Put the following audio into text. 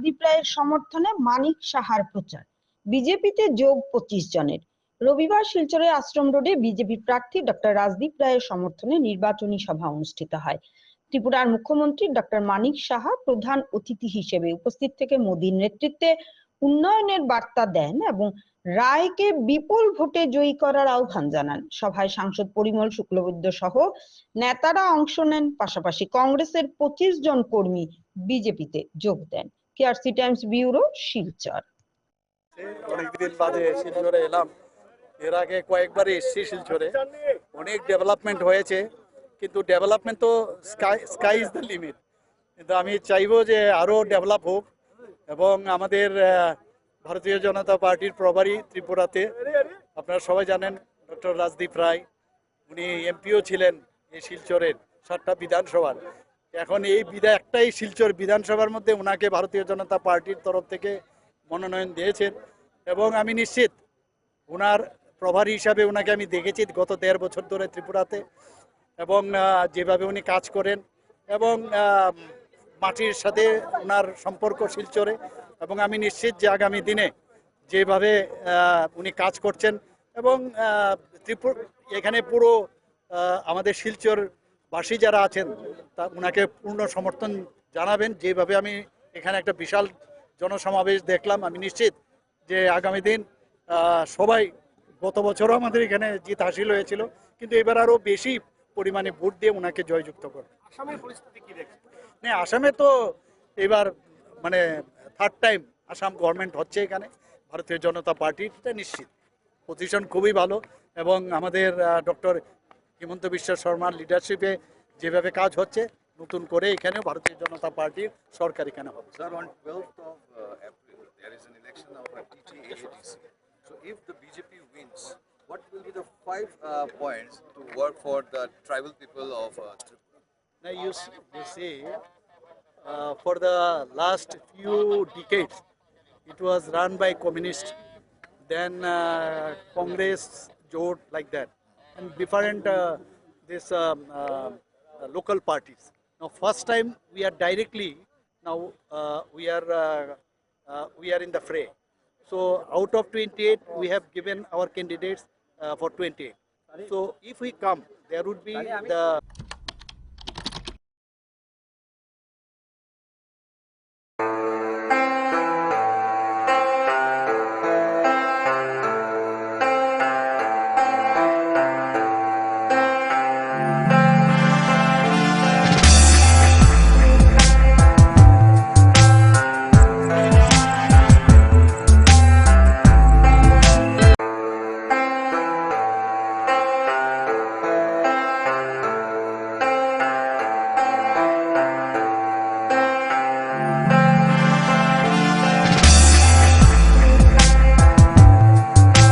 রাজদীপ রায়ের সমর্থনে মানিক সাহার প্রচার। বিজেপিতে যোগ 25 জনের। রবিবার শিলচরের আশ্রম রোডে বিজেপি প্রার্থী ডক্টর রাজদীপ রায়ের সমর্থনে নির্বাচনী সভা অনুষ্ঠিত হয়। ত্রিপুরার মুখ্যমন্ত্রী ডক্টর মানিক সাহা প্রধান অতিথি হিসেবে উপস্থিত থেকে মোদীর নেতৃত্বে উন্নয়নের বার্তা দেন এবং রায়কে বিপুল ভোটে জয়ী করার আহ্বান জানান। সভায় সাংসদ পরিমল শুক্লবৈদ্য সহ নেতারা অংশ নেন। পাশাপাশি কংগ্রেসের 25 জন কর্মী বিজেপিতে যোগ দেন। KRC times bureau, Silchar. অনেকদিন বাদে শিলচরে এলাম। এর আগে কয়েকবার এসেছি শিলচরে। অনেক ডেভেলপমেন্ট হয়েছে, কিন্তু ডেভেলপমেন্ট তো স্কাই ইজ দ্য লিমিট। কিন্তু আমি চাইবো যে আরও ডেভেলপ হোক এবং আমাদের ভারতীয় জনতা পার্টির প্রভারী ত্রিপুরাতে আপনারা সবাই জানেন ডক্টর রাজদীপ রায়, উনি এমপিও ছিলেন এই শিলচরের 7টা বিধানসভার। এখন এই একটাই শিলচর বিধানসভার মধ্যে ওনাকে ভারতীয় জনতা পার্টির তরফ থেকে মনোনয়ন দিয়েছেন এবং আমি নিশ্চিত ওনার প্রভারী হিসাবে ওনাকে আমি দেখেছি গত 1.5 বছর ধরে ত্রিপুরাতে, এবং যেভাবে উনি কাজ করেন এবং মাটির সাথে ওনার সম্পর্ক শিলচরে, এবং আমি নিশ্চিত যে আগামী দিনে যেভাবে উনি কাজ করছেন এবং এখানে পুরো আমাদের শিলচরবাসী যারা আছেন তা ওনাকে পূর্ণ সমর্থন জানাবেন। যেভাবে আমি এখানে একটা বিশাল জনসমাবেশ দেখলাম, আমি নিশ্চিত যে আগামী দিন সবাই, গত বছরও আমাদের এখানে জিত হাসিল হয়েছিল, কিন্তু এবার আরও বেশি পরিমাণে ভোট দিয়ে ওনাকে জয়যুক্ত করবে। আসামের পরিস্থিতি কি দেখছেন? না, আসামে তো এবার মানে 3rd টাইম আসাম গভর্নমেন্ট হচ্ছে এখানে ভারতীয় জনতা পার্টিটা, নিশ্চিত পজিশন খুবই ভালো এবং আমাদের ডক্টর হিমন্ত বিশ্ব শর্মার লিডারশিপে যেভাবে কাজ হচ্ছে, নতুন করে এখানেও ভারতীয় জনতা পার্টির সরকার এখানে হবে। Sir, on 12th of April, there is an election of a TTA-ADC. So if the BJP wins, what will be the 5 points to work for the tribal people of Tripura? Now you see, for the last few decades, it was run by communist, then Congress, Jot, like that, and different local parties. Now, first time we are directly now we are in the fray. So out of 28, we have given our candidates for 28. So if we come, there would be the